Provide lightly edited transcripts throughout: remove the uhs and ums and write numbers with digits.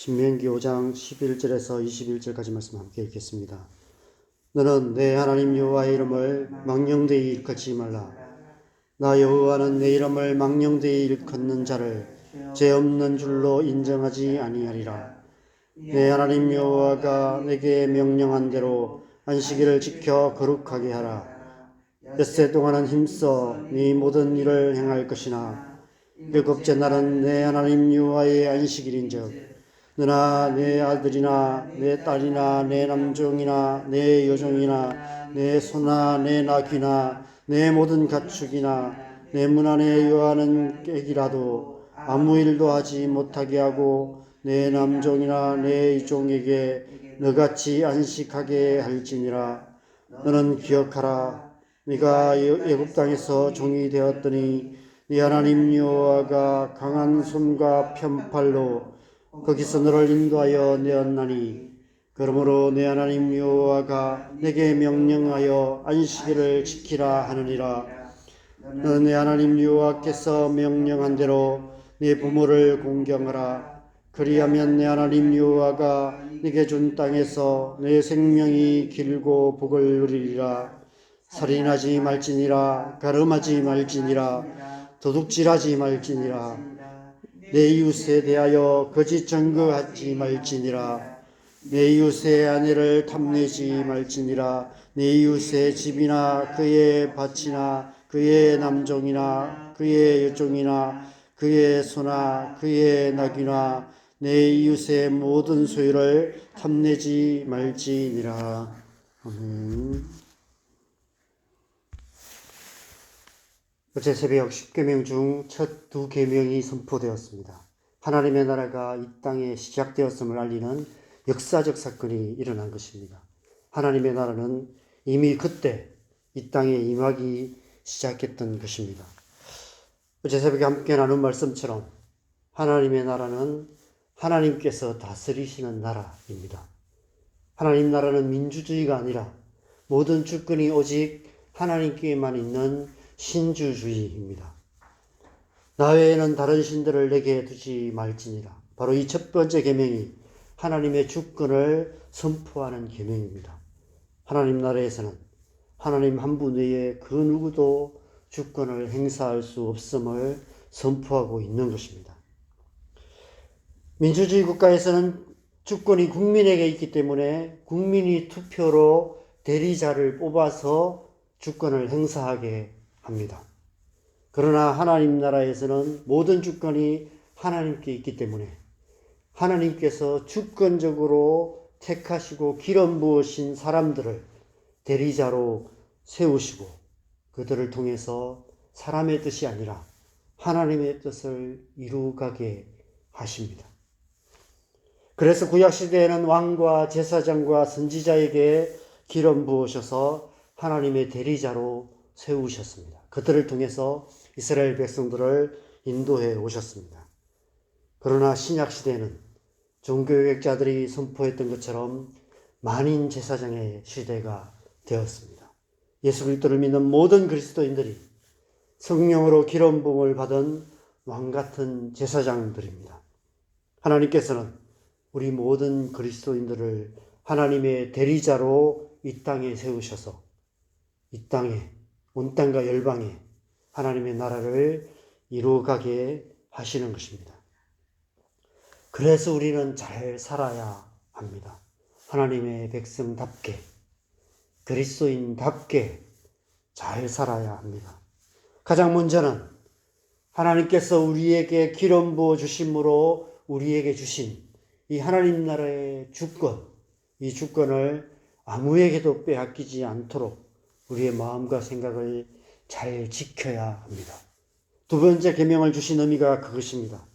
신명기 5장 11절에서 21절까지 말씀 함께 읽겠습니다. 너는 내 하나님 여호와의 이름을 망령되이 일컫지 말라. 나 여호와는 내 이름을 망령되이 일컫는 자를 죄 없는 줄로 인정하지 아니하리라. 내 하나님 여호와가 내게 명령한 대로 안식일을 지켜 거룩하게 하라. 엿새 동안은 힘써 네 모든 일을 행할 것이나 일곱째 날은 내 하나님 여호와의 안식일인즉 너나 내 아들이나 내 딸이나 내 남종이나 내 여종이나 내 소나 내 나귀나 내 모든 가축이나 내 문 안에 요하는 객이라도 아무 일도 하지 못하게 하고 내 남종이나 내 여종에게 너같이 안식하게 할지니라. 너는 기억하라. 네가 애굽 땅에서 종이 되었더니 네 하나님 여호와가 강한 손과 편팔로 거기서 너를 인도하여 내었나니 그러므로 내 하나님 여호와가 내게 명령하여 안식일을 지키라 하느니라. 너는 내 하나님 여호와께서 명령한 대로 네 부모를 공경하라. 그리하면 내 하나님 여호와가 네게 준 땅에서 내 생명이 길고 복을 누리리라. 살인하지 말지니라. 가늠하지 말지니라. 도둑질하지 말지니라. 내 이웃에 대하여 거짓 증거하지 말지니라. 내 이웃의 아내를 탐내지 말지니라. 내 이웃의 집이나 그의 밭이나 그의 남종이나 그의 여종이나 그의 소나 그의 나귀나 내 이웃의 모든 소유를 탐내지 말지니라. 아멘. 어제 새벽 10계명 중 첫 2계명이 선포되었습니다. 하나님의 나라가 이 땅에 시작되었음을 알리는 역사적 사건이 일어난 것입니다. 하나님의 나라는 이미 그때 이 땅에 임하기 시작했던 것입니다. 어제 새벽에 함께 나눈 말씀처럼 하나님의 나라는 하나님께서 다스리시는 나라입니다. 하나님 나라는 민주주의가 아니라 모든 주권이 오직 하나님께만 있는 신주주의입니다. 나 외에는 다른 신들을 내게 두지 말지니라. 바로 이 첫 번째 계명이 하나님의 주권을 선포하는 계명입니다. 하나님 나라에서는 하나님 한 분 외에 그 누구도 주권을 행사할 수 없음을 선포하고 있는 것입니다. 민주주의 국가에서는 주권이 국민에게 있기 때문에 국민이 투표로 대리자를 뽑아서 주권을 행사하게 합니다. 그러나 하나님 나라에서는 모든 주권이 하나님께 있기 때문에 하나님께서 주권적으로 택하시고 기름 부으신 사람들을 대리자로 세우시고 그들을 통해서 사람의 뜻이 아니라 하나님의 뜻을 이루가게 하십니다. 그래서 구약시대에는 왕과 제사장과 선지자에게 기름 부으셔서 하나님의 대리자로 세우셨습니다. 그들을 통해서 이스라엘 백성들을 인도해 오셨습니다. 그러나 신약시대에는 종교개혁자들이 선포했던 것처럼 만인 제사장의 시대가 되었습니다. 예수 그리스도를 믿는 모든 그리스도인들이 성령으로 기름 부음을 받은 왕같은 제사장들입니다. 하나님께서는 우리 모든 그리스도인들을 하나님의 대리자로 이 땅에 세우셔서 이 땅에 온 땅과 열방에 하나님의 나라를 이루어가게 하시는 것입니다. 그래서 우리는 잘 살아야 합니다. 하나님의 백성답게, 그리스도인답게 잘 살아야 합니다. 가장 먼저는 하나님께서 우리에게 기름 부어 주심으로 우리에게 주신 이 하나님 나라의 주권, 이 주권을 아무에게도 빼앗기지 않도록 우리의 마음과 생각을 잘 지켜야 합니다. 두 번째 계명을 주신 의미가 그것입니다.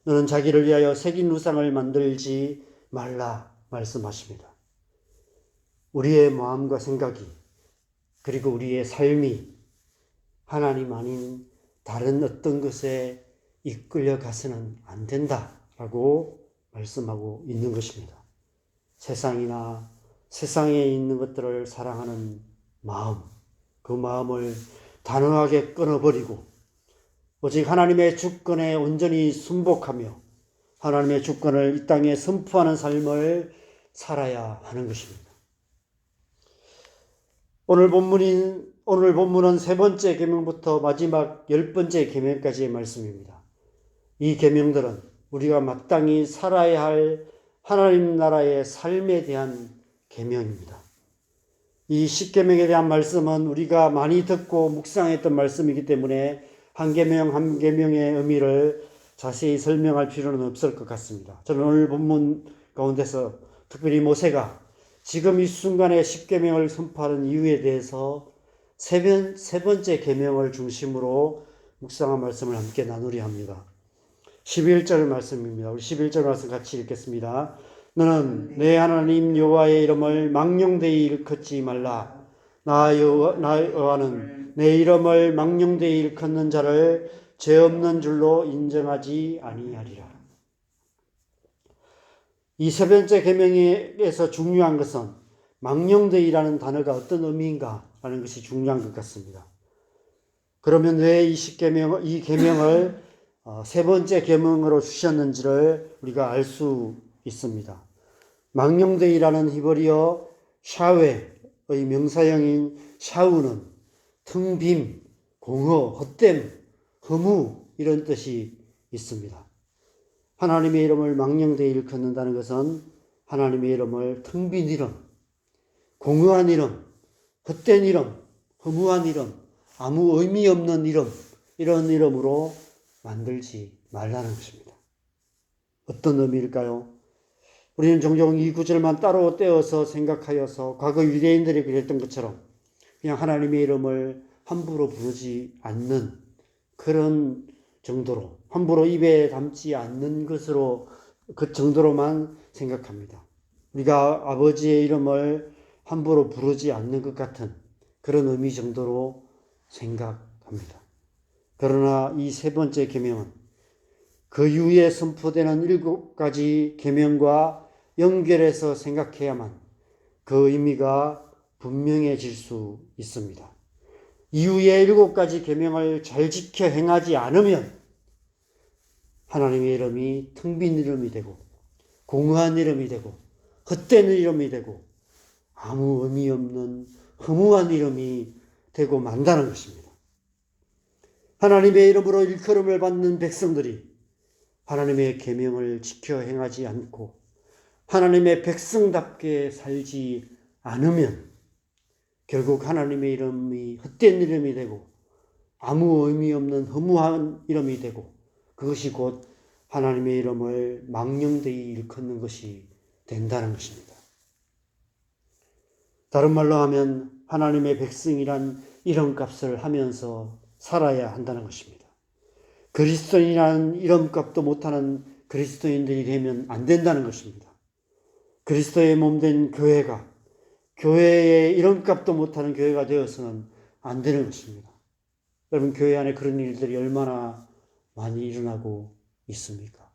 너는 자기를 위하여 새긴 우상을 만들지 말라 말씀하십니다. 우리의 마음과 생각이 그리고 우리의 삶이 하나님 아닌 다른 어떤 것에 이끌려 가서는 안 된다라고 말씀하고 있는 것입니다. 세상이나 세상에 있는 것들을 사랑하는 마음, 그 마음을 단호하게 끊어버리고 오직 하나님의 주권에 온전히 순복하며 하나님의 주권을 이 땅에 선포하는 삶을 살아야 하는 것입니다. 오늘 본문은 세 번째 계명부터 마지막 10번째 계명까지의 말씀입니다. 이 계명들은 우리가 마땅히 살아야 할 하나님 나라의 삶에 대한 계명입니다. 이 십계명에 대한 말씀은 우리가 많이 듣고 묵상했던 말씀이기 때문에 한 계명 한 계명의 의미를 자세히 설명할 필요는 없을 것 같습니다. 저는 오늘 본문 가운데서 특별히 모세가 지금 이 순간에 십계명을 선포하는 이유에 대해서 세 번째 계명을 중심으로 묵상한 말씀을 함께 나누려 합니다. 11절 말씀입니다. 우리 11절 말씀 같이 읽겠습니다. 너는 내 하나님 여호와의 이름을 망령되이 일컫지 말라. 나 여호와는 내 이름을 망령되이 일컫는 자를 죄 없는 줄로 인정하지 아니하리라. 이 세 번째 계명에서 중요한 것은 망령되이라는 단어가 어떤 의미인가 하는 것이 중요한 것 같습니다. 그러면 왜 이 계명을 세 번째 계명으로 주셨는지를 우리가 알 수 있습니다. 망령되이라는 히브리어 샤웨의 명사형인 샤우는 텅 빔, 공허, 헛됨, 허무 이런 뜻이 있습니다. 하나님의 이름을 망령되이 일컫는다는 것은 하나님의 이름을 텅 빈 이름, 공허한 이름, 헛된 이름, 허무한 이름, 아무 의미 없는 이름, 이런 이름으로 만들지 말라는 것입니다. 어떤 의미일까요? 우리는 종종 이 구절만 따로 떼어서 생각하여서 과거 유대인들이 그랬던 것처럼 그냥 하나님의 이름을 함부로 부르지 않는 그런 정도로, 함부로 입에 담지 않는 것으로 그 정도로만 생각합니다. 우리가 아버지의 이름을 함부로 부르지 않는 것 같은 그런 의미 정도로 생각합니다. 그러나 이 세 번째 계명은 그 이후에 선포되는 7가지 계명과 연결해서 생각해야만 그 의미가 분명해질 수 있습니다. 이후에 7가지 계명을 잘 지켜 행하지 않으면 하나님의 이름이 텅 빈 이름이 되고 공허한 이름이 되고 헛된 이름이 되고 아무 의미 없는 허무한 이름이 되고 만다는 것입니다. 하나님의 이름으로 일컬음을 받는 백성들이 하나님의 계명을 지켜 행하지 않고 하나님의 백성답게 살지 않으면 결국 하나님의 이름이 헛된 이름이 되고 아무 의미 없는 허무한 이름이 되고 그것이 곧 하나님의 이름을 망령되이 일컫는 것이 된다는 것입니다. 다른 말로 하면 하나님의 백성이란 이름값을 하면서 살아야 한다는 것입니다. 그리스도인이라는 이름값도 못하는 그리스도인들이 되면 안 된다는 것입니다. 그리스도의 몸된 교회가 교회의 이름값도 못하는 교회가 되어서는 안 되는 것입니다. 여러분, 교회 안에 그런 일들이 얼마나 많이 일어나고 있습니까?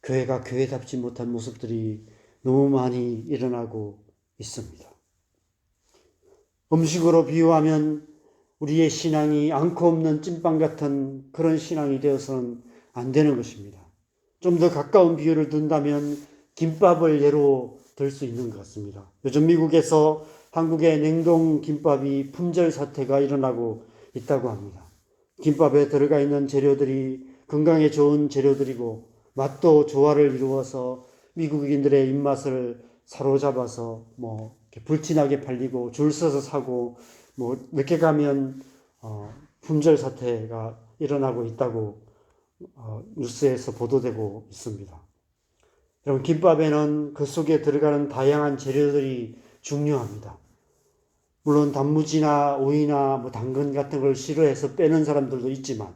교회가 교회답지 못한 모습들이 너무 많이 일어나고 있습니다. 음식으로 비유하면 우리의 신앙이 않고 없는 찐빵 같은 그런 신앙이 되어서는 안 되는 것입니다. 좀 더 가까운 비유를 든다면 김밥을 예로 들 수 있는 것 같습니다. 요즘 미국에서 한국의 냉동 김밥이 품절 사태가 일어나고 있다고 합니다. 김밥에 들어가 있는 재료들이 건강에 좋은 재료들이고 맛도 조화를 이루어서 미국인들의 입맛을 사로잡아서 불티나게 팔리고 줄 서서 사고 몇 개 가면 품절 사태가 일어나고 있다고 뉴스에서 보도되고 있습니다. 여러분, 김밥에는 그 속에 들어가는 다양한 재료들이 중요합니다. 물론 단무지나 오이나 당근 같은 걸 싫어해서 빼는 사람들도 있지만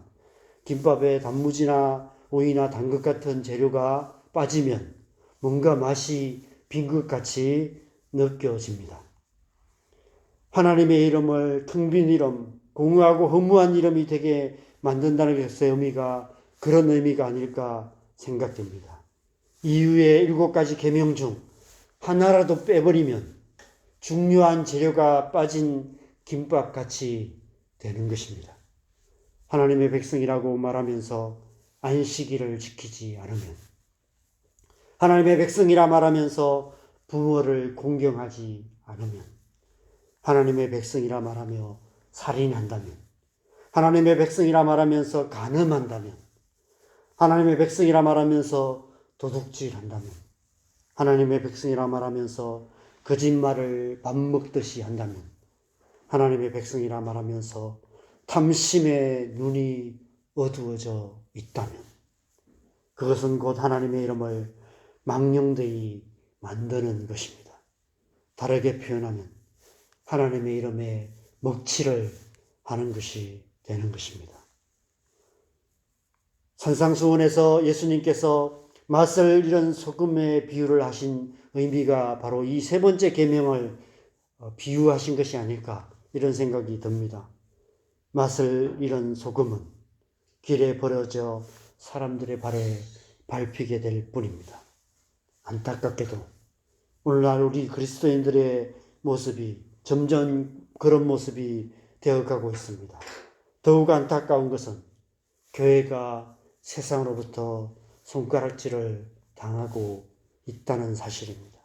김밥에 단무지나 오이나 당근 같은 재료가 빠지면 뭔가 맛이 빈 것 같이 느껴집니다. 하나님의 이름을 텅 빈 이름, 공허하고 허무한 이름이 되게 만든다는 것의 의미가 그런 의미가 아닐까 생각됩니다. 이후에 7가지 계명 중 하나라도 빼버리면 중요한 재료가 빠진 김밥같이 되는 것입니다. 하나님의 백성이라고 말하면서 안식일을 지키지 않으면 하나님의 백성이라 말하면서 부모를 공경하지 않으면, 하나님의 백성이라 말하며 살인한다면, 하나님의 백성이라 말하면서 간음한다면, 하나님의 백성이라 말하면서 도둑질한다면, 하나님의 백성이라 말하면서 거짓말을 밥 먹듯이 한다면, 하나님의 백성이라 말하면서 탐심의 눈이 어두워져 있다면, 그것은 곧 하나님의 이름을 망령되이 만드는 것입니다. 다르게 표현하면 하나님의 이름에 먹칠을 하는 것이 되는 것입니다. 산상수훈에서 예수님께서 맛을 잃은 소금의 비유를 하신 의미가 바로 이 세 번째 계명을 비유하신 것이 아닐까, 이런 생각이 듭니다. 맛을 잃은 소금은 길에 버려져 사람들의 발에 밟히게 될 뿐입니다. 안타깝게도 오늘날 우리 그리스도인들의 모습이 점점 그런 모습이 되어가고 있습니다. 더욱 안타까운 것은 교회가 세상으로부터 손가락질을 당하고 있다는 사실입니다.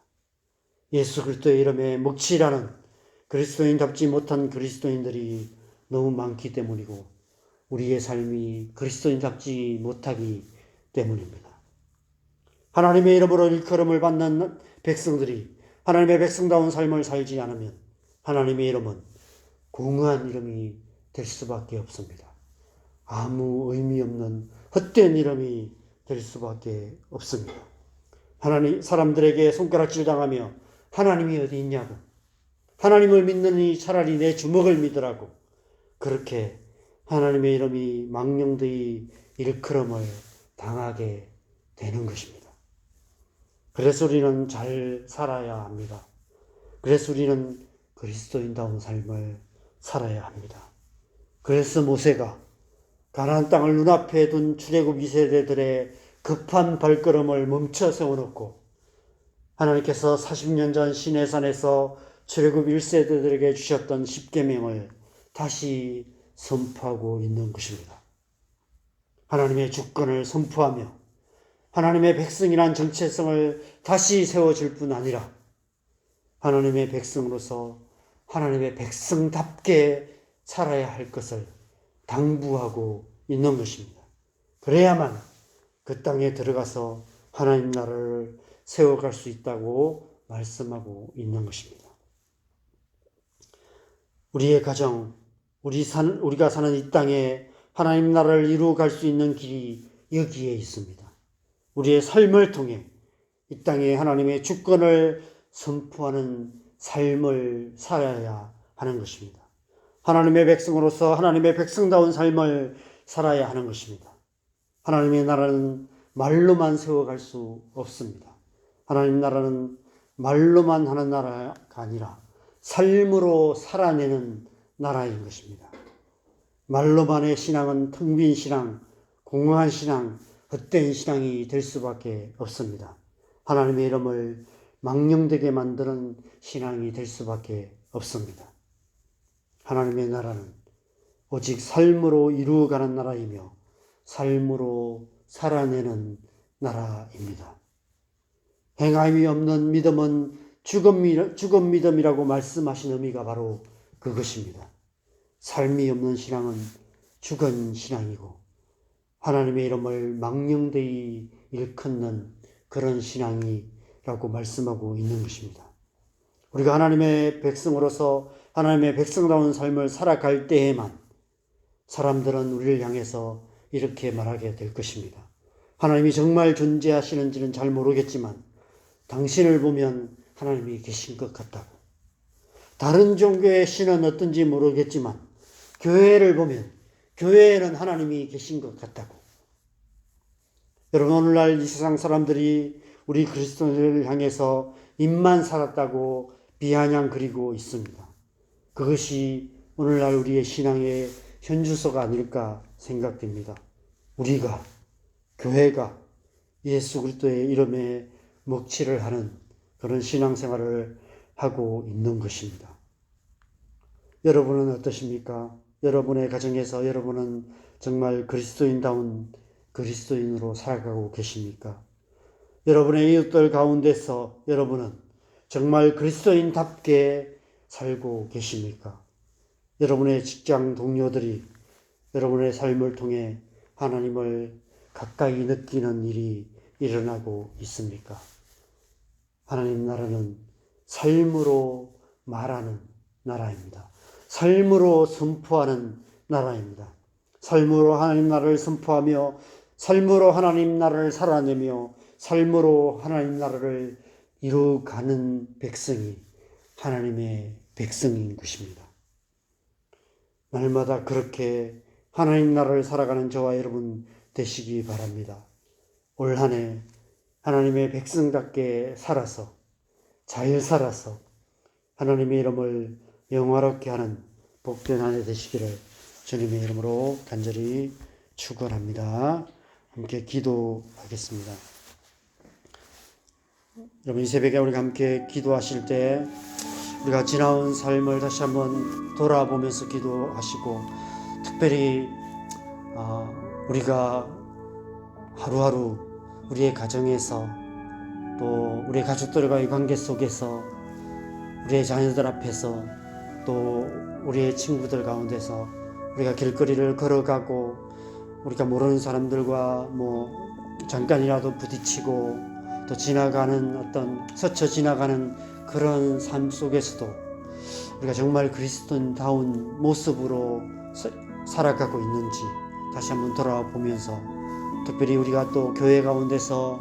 예수 그리스도의 이름에 먹칠하는 그리스도인답지 못한 그리스도인들이 너무 많기 때문이고, 우리의 삶이 그리스도인답지 못하기 때문입니다. 하나님의 이름으로 일컬음을 받는 백성들이 하나님의 백성다운 삶을 살지 않으면 하나님의 이름은 공허한 이름이 될 수밖에 없습니다. 아무 의미 없는 헛된 이름이 될 수밖에 없습니다. 사람들에게 손가락질 당하며 하나님이 어디 있냐고, 하나님을 믿느니 차라리 내 주먹을 믿으라고, 그렇게 하나님의 이름이 망령되이 일컬음을 당하게 되는 것입니다. 그래서 우리는 잘 살아야 합니다. 그래서 우리는 그리스도인다운 삶을 살아야 합니다. 그래서 모세가 가나안 땅을 눈앞에 둔 출애굽 2세대들의 급한 발걸음을 멈춰 세워놓고 하나님께서 40년 전 시내산에서 출애굽 1세대들에게 주셨던 10계명을 다시 선포하고 있는 것입니다. 하나님의 주권을 선포하며 하나님의 백성이란 정체성을 다시 세워줄 뿐 아니라 하나님의 백성으로서 하나님의 백성답게 살아야 할 것을 당부하고 있는 것입니다. 그래야만 그 땅에 들어가서 하나님 나라를 세워갈 수 있다고 말씀하고 있는 것입니다. 우리의 가정, 우리가 사는 이 땅에 하나님 나라를 이루어갈 수 있는 길이 여기에 있습니다. 우리의 삶을 통해 이 땅에 하나님의 주권을 선포하는 삶을 살아야 하는 것입니다. 하나님의 백성으로서 하나님의 백성다운 삶을 살아야 하는 것입니다. 하나님의 나라는 말로만 세워갈 수 없습니다. 하나님 나라는 말로만 하는 나라가 아니라 삶으로 살아내는 나라인 것입니다. 말로만의 신앙은 텅 빈 신앙, 공허한 신앙, 헛된 신앙이 될 수밖에 없습니다. 하나님의 이름을 망령되게 만드는 신앙이 될 수밖에 없습니다. 하나님의 나라는 오직 삶으로 이루어가는 나라이며 삶으로 살아내는 나라입니다. 행함이 없는 믿음은 죽은 믿음이라고 말씀하신 의미가 바로 그것입니다. 삶이 없는 신앙은 죽은 신앙이고 하나님의 이름을 망령되이 일컫는 그런 신앙이라고 말씀하고 있는 것입니다. 우리가 하나님의 백성으로서 하나님의 백성다운 삶을 살아갈 때에만 사람들은 우리를 향해서 이렇게 말하게 될 것입니다. 하나님이 정말 존재하시는지는 잘 모르겠지만 당신을 보면 하나님이 계신 것 같다고. 다른 종교의 신은 어떤지 모르겠지만 교회를 보면 교회에는 하나님이 계신 것 같다고. 여러분, 오늘날 이 세상 사람들이 우리 그리스도인을 향해서 입만 살았다고 비아냥 그리고 있습니다. 그것이 오늘날 우리의 신앙의 현주소가 아닐까 생각됩니다. 우리가, 교회가 예수 그리스도의 이름에 먹칠을 하는 그런 신앙생활을 하고 있는 것입니다. 여러분은 어떠십니까? 여러분의 가정에서 여러분은 정말 그리스도인다운 그리스도인으로 살아가고 계십니까? 여러분의 이웃들 가운데서 여러분은 정말 그리스도인답게 살고 계십니까? 여러분의 직장 동료들이 여러분의 삶을 통해 하나님을 가까이 느끼는 일이 일어나고 있습니까? 하나님 나라는 삶으로 말하는 나라입니다. 삶으로 선포하는 나라입니다. 삶으로 하나님 나라를 선포하며 삶으로 하나님 나라를 살아내며 삶으로 하나님 나라를 이루어가는 백성이 하나님의 백성인 것입니다. 날마다 그렇게 하나님 나라를 살아가는 저와 여러분 되시기 바랍니다. 올 한 해 하나님의 백성답게 살아서 잘 살아서 하나님의 이름을 영화롭게 하는 복된 한 해 되시기를 주님의 이름으로 간절히 축원합니다. 함께 기도하겠습니다. 여러분 이 새벽에 우리가 함께 기도하실 때 우리가 지나온 삶을 다시 한번 돌아보면서 기도하시고 특별히 우리가 하루하루 우리의 가정에서 또 우리의 가족들과의 관계 속에서 우리의 자녀들 앞에서 또 우리의 친구들 가운데서 우리가 길거리를 걸어가고 우리가 모르는 사람들과 잠깐이라도 부딪히고 또 지나가는 어떤 스쳐 지나가는 그런 삶 속에서도 우리가 정말 그리스도인다운 모습으로 살아가고 있는지 다시 한번 돌아보면서 특별히 우리가 또 교회 가운데서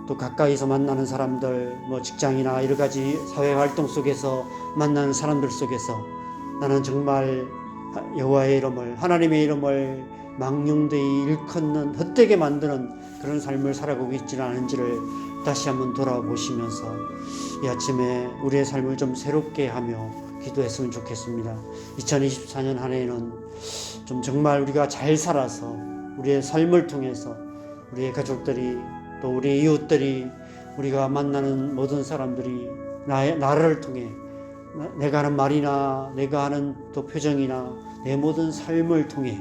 또 가까이서 만나는 사람들 직장이나 여러 가지 사회활동 속에서 만나는 사람들 속에서 나는 정말 여호와의 이름을 하나님의 이름을 망령되이 일컫는 헛되게 만드는 그런 삶을 살아가고 있지는 않은지를 다시 한번 돌아보시면서 이 아침에 우리의 삶을 좀 새롭게 하며 기도했으면 좋겠습니다. 2024년 한 해에는 좀 정말 우리가 잘 살아서 우리의 삶을 통해서 우리의 가족들이 또 우리 이웃들이 우리가 만나는 모든 사람들이 나를 통해 내가 하는 말이나 내가 하는 또 표정이나 내 모든 삶을 통해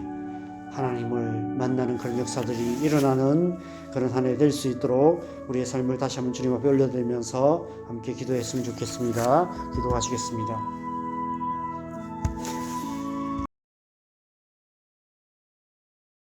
하나님을 만나는 그런 역사들이 일어나는 그런 한 해 될 수 있도록 우리의 삶을 다시 한번 주님 앞에 올려드리면서 함께 기도했으면 좋겠습니다. 기도하시겠습니다.